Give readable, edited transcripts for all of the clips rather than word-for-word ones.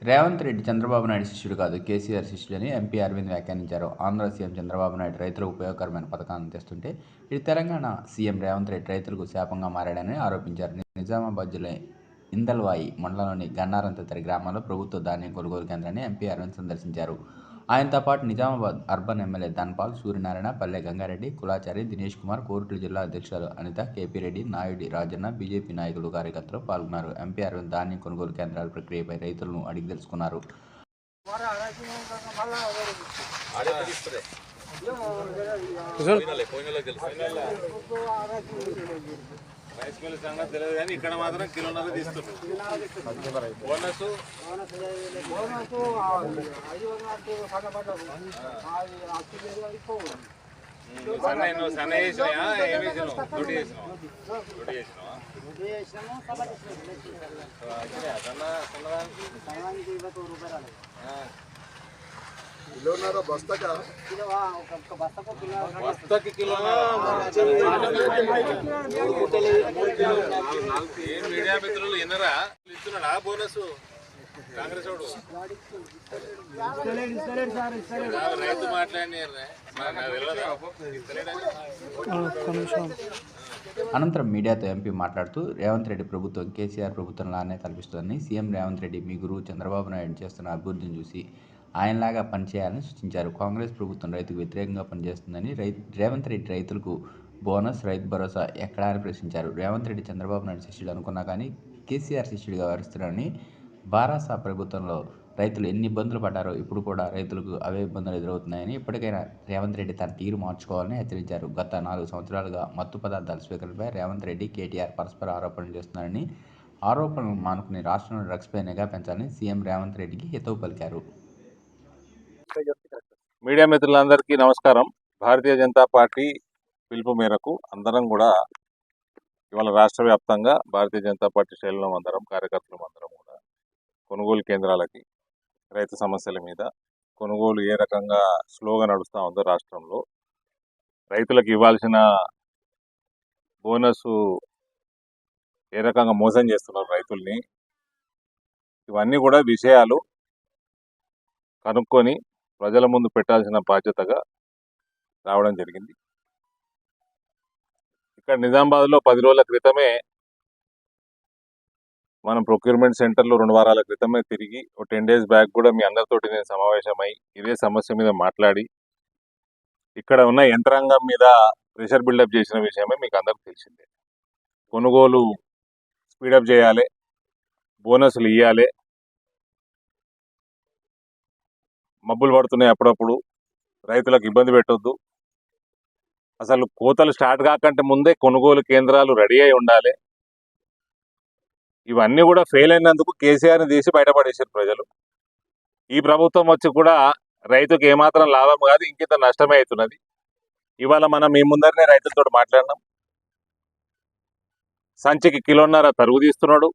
రేవంత్ రెడ్డి చంద్రబాబు నాయుడు శిష్యుడు కాదు, కేసీఆర్ శిష్యుడని ఎంపీ అరవింద్ వ్యాఖ్యానించారు. ఆంధ్ర సీఎం చంద్రబాబు నాయుడు రైతులకు ఉపయోగకరమైన పథకాలను తెస్తుంటే ఇటు తెలంగాణ సీఎం రేవంత్ రెడ్డి రైతులకు శాపంగా మారాడని ఆరోపించారు. నిజామాబాద్ జిల్లా ఇందల్వాయి మండలంలోని గన్నారం తదితర గ్రామాల్లో ప్రభుత్వ ధాన్యం కొనుగోలు కేంద్రాన్ని ఎంపీ అరవింద్ సందర్శించారు. ఆయనతో పాటు నిజామాబాద్ అర్బన్ ఎమ్మెల్యే ధన్పాల్, సూర్యనారాయణ, పల్లె గంగారెడ్డి, కులాచారి, దినేష్ కుమార్, కోరుట్ల జిల్లా అధ్యక్షులు అనిత, కేపీ రెడ్డి, నాయుడి రాజన్న, బీజేపీ నాయకులు, కార్యకర్తలు పాల్గొన్నారు. ఎంపీ అరవింద్ ధాన్యం కొనుగోలు కేంద్రాల ప్రక్రియపై రైతులను అడిగి తెలుసుకున్నారు. రైస్ మిల్ సంగతి తెలియదు కానీ ఇక్కడ మాత్రం కిలోన్నర తీస్తున్నారు. బోనస్ సన్న చేసినాయా ఏమి చేసినావు? డ్యూటీ చేసినావా? డ్యూటీ చేసినావా? కిలోన్నర బస్తకి కిలో మీడియా మిత్రులు ఎన్నరా ఇస్తున్నాడా బోనస్? కాంగ్రెస్ వాడు రైతు మాట్లాడి అనంతరం మీడియాతో ఎంపీ మాట్లాడుతూ రేవంత్ రెడ్డి ప్రభుత్వం కేసీఆర్ ప్రభుత్వంలానే కల్పిస్తుందని, సీఎం రేవంత్ రెడ్డి మీ గురువు చంద్రబాబు నాయుడు చేస్తున్న అభివృద్ధిని చూసి ఆయనలాగా పనిచేయాలని సూచించారు. కాంగ్రెస్ ప్రభుత్వం రైతుకు వ్యతిరేకంగా పనిచేస్తుందని, రేవంత్ రెడ్డి రైతులకు బోనస్, రైతు భరోసా ఎక్కడా అని ప్రశ్నించారు. రేవంత్ రెడ్డి చంద్రబాబు నాయుడు శిష్యుడు అనుకున్నా కానీ కేసీఆర్ శిష్యుడిగా వ్యవహరిస్తున్నారని, బారాసా ప్రభుత్వంలో రైతులు ఎన్ని ఇబ్బందులు పడ్డారో ఇప్పుడు కూడా రైతులకు అవే ఇబ్బందులు ఎదురవుతున్నాయని, ఇప్పటికైనా రేవంత్ రెడ్డి తన తీరు మార్చుకోవాలని హెచ్చరించారు. గత 4 సంవత్సరాలుగా మత్తు పదార్థాల స్వీకరణపై రేవంత్ రెడ్డి, కేటీఆర్ పరస్పర ఆరోపణలు చేస్తున్నారని, ఆరోపణలు మానుకుని రాష్ట్రంలో డ్రగ్స్పై నిఘా పెంచాలని సీఎం రేవంత్ రెడ్డికి హితవు పలికారు. మీడియా మిత్రులందరికీ నమస్కారం. భారతీయ జనతా పార్టీ పిలుపు మేరకు అందరం కూడా ఇవాళ రాష్ట్ర వ్యాప్తంగా భారతీయ జనతా పార్టీ శ్రేణులు అందరం, కార్యకర్తలు అందరం కూడా కొనుగోలు కేంద్రాలకి రైతు సమస్యల మీద కొనుగోలు ఏ రకంగా స్లోగా నడుస్తూ ఉందో, రాష్ట్రంలో రైతులకు ఇవ్వాల్సిన బోనస్ ఏ రకంగా మోసం చేస్తున్నారు రైతుల్ని, ఇవన్నీ కూడా విషయాలు కనుక్కొని ప్రజల ముందు పెట్టాల్సిన బాధ్యతగా రావడం జరిగింది. ఇక్కడ నిజామాబాద్లో 10 రోజుల క్రితమే మనం ప్రొక్యూర్మెంట్ సెంటర్లో 2 వారాల క్రితమే తిరిగి, ఒక 10 డేస్ బ్యాక్ కూడా మీ అందరితోటి నేను సమావేశమై ఇదే సమస్య మీద మాట్లాడి ఇక్కడ ఉన్న యంత్రాంగం మీద ప్రెషర్ బిల్డప్ చేసిన విషయమే మీకు అందరికి తెలిసిందే. కొనుగోలు స్పీడప్ చేయాలి, బోనస్లు ఇవ్వాలి, మబ్బులు పడుతున్నాయి అప్పుడప్పుడు, రైతులకు ఇబ్బంది పెట్టొద్దు, అసలు కోతలు స్టార్ట్ కాకంటే ముందే కొనుగోలు కేంద్రాలు రెడీ అయి ఉండాలి. ఇవన్నీ కూడా ఫెయిల్ అయినందుకు కేసీఆర్ని తీసి బయటపడేసారు ప్రజలు. ఈ ప్రభుత్వం వచ్చి కూడా రైతుకు ఏమాత్రం లాభం కాదు, ఇంకింత నష్టమే అవుతున్నది. ఇవాళ మనం మీ ముందరనే రైతులతో మాట్లాడినాం. సంచికి కిలోన్నర తరుగు తీస్తున్నాడు,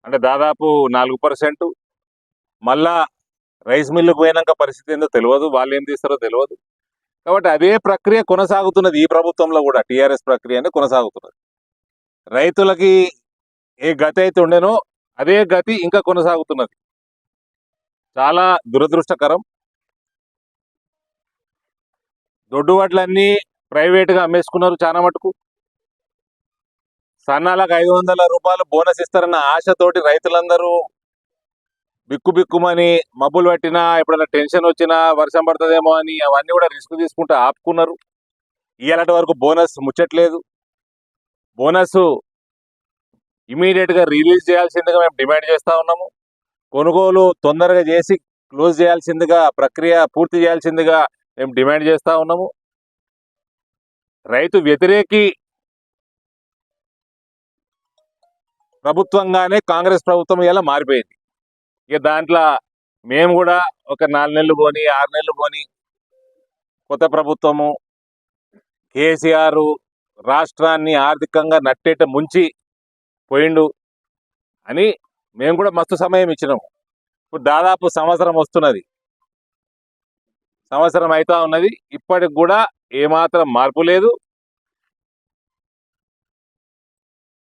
అంటే దాదాపు 4%. మళ్ళా రైస్ మిల్లుకు పోయినాక పరిస్థితి ఏందో తెలియదు, వాళ్ళు ఏం తీస్తారో తెలియదు. కాబట్టి అదే ప్రక్రియ కొనసాగుతున్నది ఈ ప్రభుత్వంలో కూడా, టీఆర్ఎస్ ప్రక్రియ కొనసాగుతున్నది. రైతులకి ఏ గతి అయితే ఉండేనో అదే గతి ఇంకా కొనసాగుతున్నది. చాలా దురదృష్టకరం. దొడ్డు వడ్లన్నీ ప్రైవేటుగా అమ్మేసుకున్నారు చాలా మటుకు. సన్నాలకు 500 రూపాయలు బోనస్ ఇస్తారన్న ఆశతోటి రైతులందరూ బిక్కుమని మబ్బులు పట్టినా, ఎప్పుడైనా టెన్షన్ వచ్చినా, వర్షం పడుతుందేమో అని అవన్నీ కూడా రిస్క్ తీసుకుంటూ ఆపుకున్నారు. ఇవాళటి వరకు బోనస్ ముచ్చట్లేదు. బోనస్ ఇమీడియట్గా రిలీజ్ చేయాల్సిందిగా మేము డిమాండ్ చేస్తూ ఉన్నాము. కొనుగోలు తొందరగా చేసి క్లోజ్ చేయాల్సిందిగా, ప్రక్రియ పూర్తి చేయాల్సిందిగా మేము డిమాండ్ చేస్తూ ఉన్నాము. రైతు వ్యతిరేకి ప్రభుత్వంగానే కాంగ్రెస్ ప్రభుత్వం ఇలా మారిపోయింది. ఇక దాంట్లో మేము కూడా ఒక 4 నెలలు పోని 6 నెలలు పోని కొత్త ప్రభుత్వము, కేసీఆర్ రాష్ట్రాన్ని ఆర్థికంగా నట్టేట ముంచి పోయిండు అని మేము కూడా మస్తు సమయం ఇచ్చినాము. ఇప్పుడు దాదాపు సంవత్సరం వస్తున్నది, సంవత్సరం అవుతా ఉన్నది. ఇప్పటికి కూడా ఏమాత్రం మార్పు లేదు.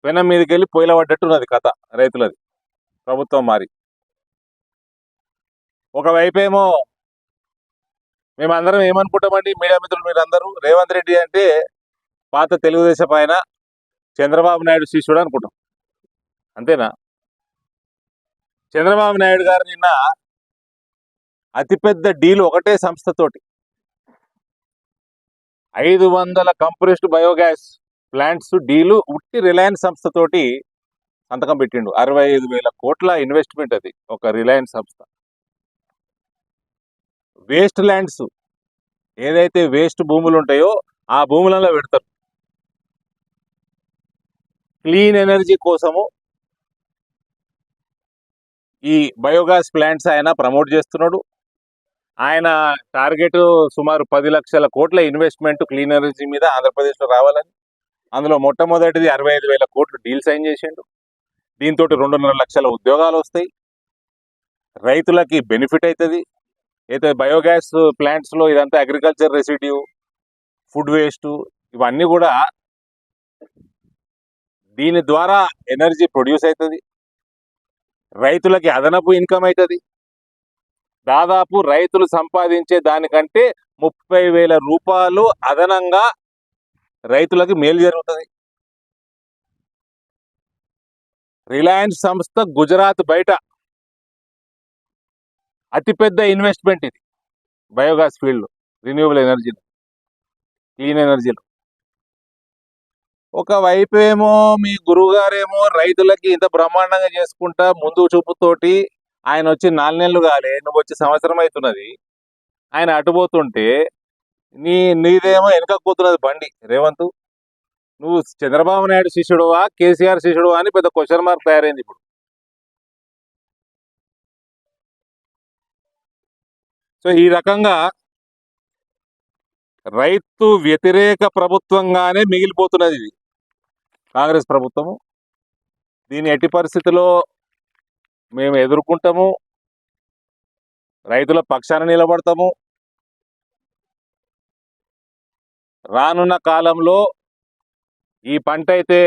పెనం మీదకి వెళ్ళి పొయ్యిల పడ్డట్టున్నది కథ రైతులది, ప్రభుత్వం మారి. ఒకవైపేమో మేమందరం ఏమనుకుంటామండి, మీడియా మిత్రులు మీరందరూ, రేవంత్ రెడ్డి అంటే పాత తెలుగుదేశం ఆయన చంద్రబాబు నాయుడు శిష్యుడు అనుకుంటాం. అంతేనా? చంద్రబాబు నాయుడు గారు నిన్న అతిపెద్ద డీల్ ఒకటే సంస్థతోటి 500 కంప్రెస్డ్ బయోగ్యాస్ ప్లాంట్స్ డీలు ఉట్టి రిలయన్స్ సంస్థతోటి సంతకం పెట్టిండు. 65,000 కోట్ల ఇన్వెస్ట్మెంట్ అది ఒక రిలయన్స్ సంస్థ. వేస్ట్ ల్యాండ్స్ ఏదైతే వేస్ట్ భూములు ఉంటాయో ఆ భూములలో పెడతారు. క్లీన్ ఎనర్జీ కోసము ఈ బయోగ్యాస్ ప్లాంట్స్ ఆయన ప్రమోట్ చేస్తున్నాడు. ఆయన టార్గెట్ సుమారు 10 లక్షల కోట్ల ఇన్వెస్ట్మెంట్ క్లీన్ ఎనర్జీ మీద ఆంధ్రప్రదేశ్లో రావాలని. అందులో మొట్టమొదటిది 65,000 కోట్లు డీల్ సైన్ చేసిండు. దీంతో 2.5 లక్షల ఉద్యోగాలు వస్తాయి, రైతులకి బెనిఫిట్ అవుతుంది. అయితే బయోగ్యాస్ ప్లాంట్స్లో ఇదంతా అగ్రికల్చర్ రెసిడ్యూ, ఫుడ్ వేస్ట్, ఇవన్నీ కూడా దీని ద్వారా ఎనర్జీ ప్రొడ్యూస్ అవుతుంది, రైతులకి అదనపు ఇన్కమ్ అవుతుంది. దాదాపు రైతులు సంపాదించే దానికంటే 30,000 రూపాయలు అదనంగా రైతులకి మేలు జరుగుతుంది. రిలయన్స్ సంస్థ గుజరాత్ బయట అతిపెద్ద ఇన్వెస్ట్మెంట్ ఇది బయోగ్యాస్ ఫీల్డ్, రిన్యూవబుల్ ఎనర్జీలో, క్లీన్ ఎనర్జీలో. ఒకవైపు ఏమో మీ గురువుగారేమో రైతులకి ఇంత బ్రహ్మాండంగా చేసుకుంటా ముందు చూపుతోటి ఆయన వచ్చి 4 నెలలు కాలే, నువ్వు వచ్చి సంవత్సరం అవుతున్నది, ఆయన అటుపోతుంటే నీదేమో వెనకపోతున్నది బండి. రేవంత్, నువ్వు చంద్రబాబు నాయుడు శిష్యుడువా కేసీఆర్ శిష్యుడువా అని పెద్ద క్వశ్చన్ మార్క్ తయారైంది ఇప్పుడు. సో ఈ రకంగా రైతు వ్యతిరేక ప్రభుత్వంగానే మిగిలిపోతున్నది ఇది కాంగ్రెస్ ప్రభుత్వము. దీన్ని ఎట్టి పరిస్థితుల్లో మేము ఎదుర్కొంటాము, రైతుల పక్షాన నిలబడతాము. రానున్న కాలంలో ఈ పంట అయితే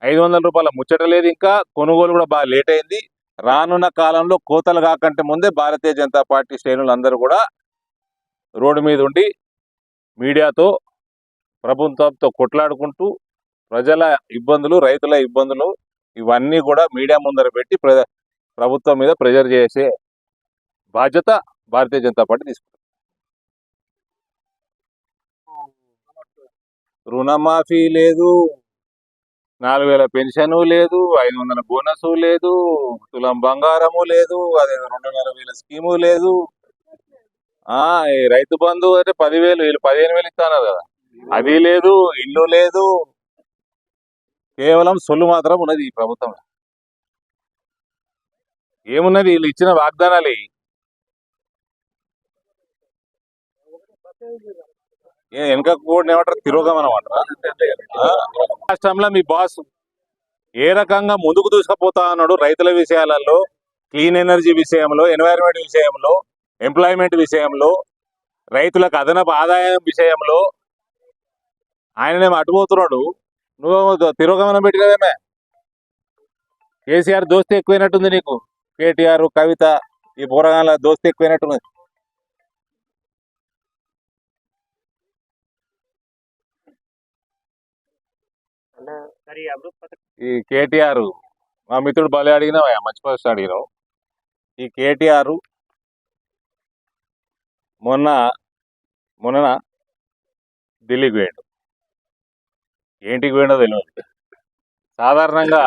500 రూపాయల ముచ్చట లేదు, ఇంకా కొనుగోలు కూడా బాగా లేట్ అయింది. రానున్న కాలంలో కోతలు కాకంటే ముందే భారతీయ జనతా పార్టీ శ్రేణులు అందరూ కూడా రోడ్డు మీద ఉండి మీడియాతో ప్రభుత్వంతో కొట్లాడుకుంటూ ప్రజల ఇబ్బందులు, రైతుల ఇబ్బందులు ఇవన్నీ కూడా మీడియా ముందర పెట్టి ప్రభుత్వం మీద ప్రెజర్ చేసే బాధ్యత భారతీయ జనతా పార్టీ తీసుకుంటుంది. రుణమాఫీ లేదు, 4,000 పెన్షన్ లేదు, 500 బోనస్ లేదు, తులం బంగారము లేదు, అదే 2,500 స్కీము లేదు. ఈ రైతు బంధు అంటే 10,000, వీళ్ళు 15,000 ఇస్తున్నారు కదా, అది లేదు, ఇల్లు లేదు. కేవలం సొల్లు మాత్రం ఉన్నది ఈ ప్రభుత్వం. ఏమున్నది, వీళ్ళు ఇచ్చిన వాగ్దానాలే. వెనక కూడా ఏమంటారు, తిరోగమనం అంటారా? రాష్ట్రంలో మీ బాస్ ఏ రకంగా ముందుకు దూసుకుపోతా అన్నాడు రైతుల విషయాలలో, క్లీన్ ఎనర్జీ విషయంలో, ఎన్వైరన్మెంట్ విషయంలో, ఎంప్లాయ్మెంట్ విషయంలో, రైతులకు అదనపు ఆదాయం విషయంలో ఆయననేమో అటుపోతున్నాడు, నువ్వు తిరోగమనం పెట్టినవేమే. కేసీఆర్ దోస్తీ ఎక్కువైనట్టుంది నీకు, కేటీఆర్, కవిత, ఈ పోరగాళ్ళ దోస్తీ ఎక్కువైనట్టుంది. ఈ కేటీఆర్, మా మిత్రుడు బలి అడిగినావు, మంచి ప్రశ్న అడిగినావు. ఈ కేటీఆర్ మొన్న ఢిల్లీకి పోయాడు. ఏంటికి పోయిండో తెలియదు. సాధారణంగా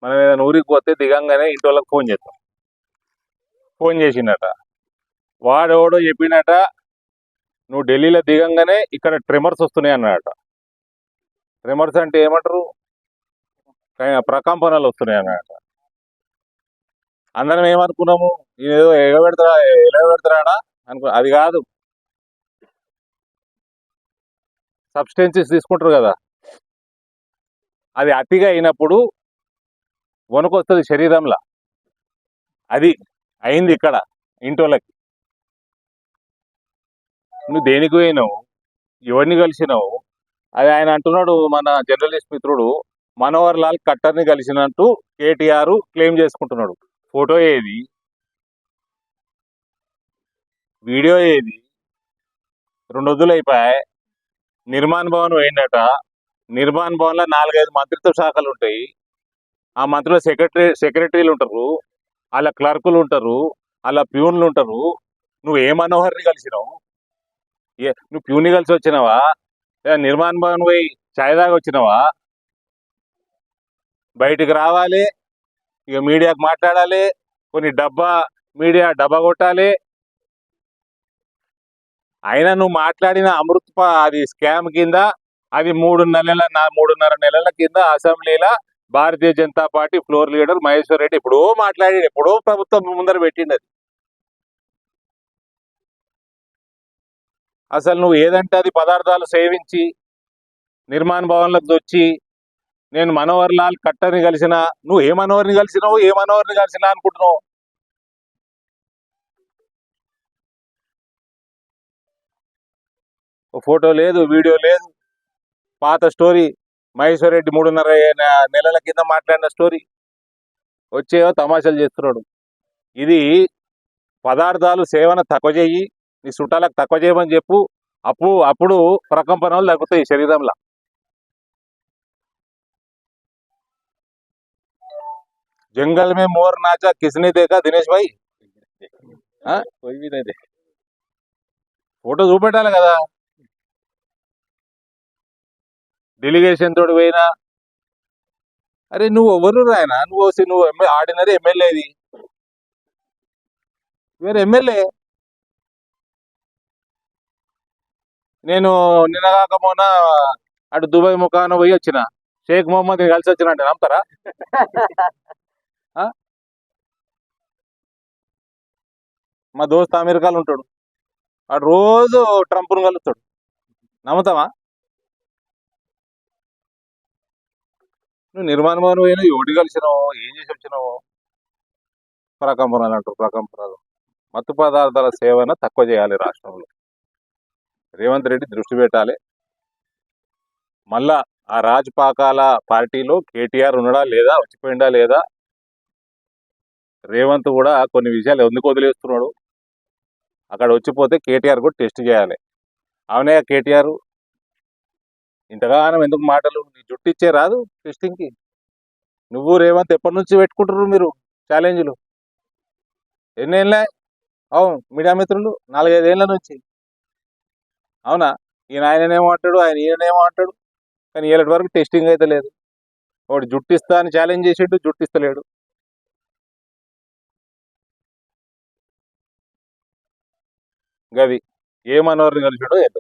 మనం ఏదైనా ఊరికి పోతే దిగంగానే ఇంటి వాళ్ళకి ఫోన్ చేస్తాం. ఫోన్ చేసిండట, వాడెవడో చెప్పినట, నువ్వు ఢిల్లీలో దిగంగానే ఇక్కడ ట్రిమర్స్ వస్తున్నాయి అన్నాడట. ట్రిమర్స్ అంటే ఏమంటారు, ప్రకంపనలు వస్తున్నాయి అన్నాడట. అందరం ఏమనుకున్నాము, ఏదో ఎగబెడతాడా అనుకో. అది కాదు, సబ్స్టెన్సెస్ తీసుకుంటారు కదా, అది అతిగా అయినప్పుడు వణుకొస్తుంది శరీరంలో. అది అయింది ఇక్కడ ఇంటోళ్ళకి. నువ్వు దేనికి పోయినావు, ఎవరిని కలిసినావు? అది ఆయన అంటున్నాడు, మన జర్నలిస్ట్ మిత్రుడు మనోహర్ లాల్ ఖట్టర్ని కలిసినట్టు కేటీఆర్ క్లెయిమ్ చేసుకుంటున్నాడు. ఫోటో ఏది? వీడియో ఏది 2 రోజులు అయిపోయాయి. నిర్మాణ్ భవన్ పోయిందట. నిర్మాణ్ భవన్ లో 4-5 మంత్రిత్వ శాఖలు ఉంటాయి. ఆ మంత్రుల సెక్రటరీలు ఉంటారు, వాళ్ళ క్లర్కులు ఉంటారు, వాళ్ళ ప్యూన్లు ఉంటారు. నువ్వు ఏ మనోహర్ని కలిసినావు? నువ్వు ప్యూని కలిసి వచ్చినావా? లేదా నిర్మాణ్ భవన్ పోయి ఛాయ్ దాగా వచ్చినావా? బయటికి రావాలి, ఇక మీడియాకు మాట్లాడాలి, కొన్ని మీడియా డబ్బా కొట్టాలి. అయినా నువ్వు మాట్లాడిన అది స్కామ్ కింద అది 3.5 నెలల కింద అసెంబ్లీలో భారతీయ జనతా పార్టీ ఫ్లోర్ లీడర్ మహేశ్వర్ రెడ్డి ఎప్పుడో మాట్లాడాడు, ఎప్పుడో ప్రభుత్వం ముందర పెట్టింది. అసలు నువ్వు ఏదంటే అది పదార్థాలు సేవించి నిర్మాణ్ భవన్లకు వచ్చి నేను మనోహర్ లాల్ ఖట్టర్ని కలిసిన, నువ్వు ఏ మనోహర్ని కలిసినా అనుకుంటున్నావు? ఫోటో లేదు, వీడియో లేదు, పాత స్టోరీ. మహేశ్వర్ రెడ్డి 3.5 నెలల కింద మాట్లాడిన స్టోరీ వచ్చేవో తమాషాలు చేస్తున్నాడు. ఇది పదార్థాలు సేవన తక్కువ చేయి, నీ చుట్టాలకు తక్కువ చేయమని చెప్పు. అప్పుడు ప్రకంపనలు తగ్గుతాయి శరీరంలో. जंगल में मोर नाचा किसने देखा दिनेश भाई? कोई भी नहीं देखा. ఫోటో చూపెట్టాలి కదా. డెలిగేషన్ తోటి పోయినా, అరే నువ్వు ఎవరు రాయన, నువ్వు ఆర్డినరీ ఎమ్మెల్యేది, వేరే ఎమ్మెల్యే. నేను నిన్నగాక మొన్న అటు దుబాయ్ ముఖాన పోయి వచ్చిన, షేక్ మొహమ్మద్ కలిసి వచ్చిన అంటే నమ్ముతారా? మా దోస్త్ అమెరికాలో ఉంటాడు, అటు రోజు ట్రంప్ను కలుస్తాడు, నమ్ముతావా? నువ్వు నిర్మాణ భవన్ పోయినా ఎవటి కలిసినావు, ఏం చేసి వచ్చినావు? ప్రకంపనలు అంటారు, ప్రకంపనలు. మత్తు పదార్థాల సేవన తక్కువ చేయాలి రాష్ట్రంలో. రేవంత్ రెడ్డి దృష్టి పెట్టాలి. మళ్ళా ఆ రాజపాకాల పార్టీలో కేటీఆర్ ఉన్నాడా లేదా, వచ్చిపోయిందా లేదా? రేవంత్ కూడా కొన్ని విషయాలు ఎందుకు వదిలేస్తున్నాడు? అక్కడ వచ్చిపోతే కేటీఆర్ కూడా టెస్ట్ చేయాలి. అవునే కేటీఆర్, ఇంతగానం ఎందుకు మాటలు? నీ జుట్టు ఇచ్చే రాదు టెస్టింగ్కి? నువ్వు రేవంత్ ఎప్పటి నుంచి పెట్టుకుంటారు మీరు ఛాలెంజ్లు? ఎన్నేళ్ళే? అవును, మీడియా మిత్రులు 4-5 ఏళ్ళ నుంచి. అవునా? ఆయననేమో అంటాడు, ఈయననేమో అంటాడు, కానీ ఏళ్ళటి వరకు టెస్టింగ్ అయితే లేదు. ఒకటి జుట్టు ఇస్తా అని ఛాలెంజ్ చేసిండు, జుట్టు ఇస్తలేడు. గది ఏ మనోహర్ని కలిసాడో ఏదో.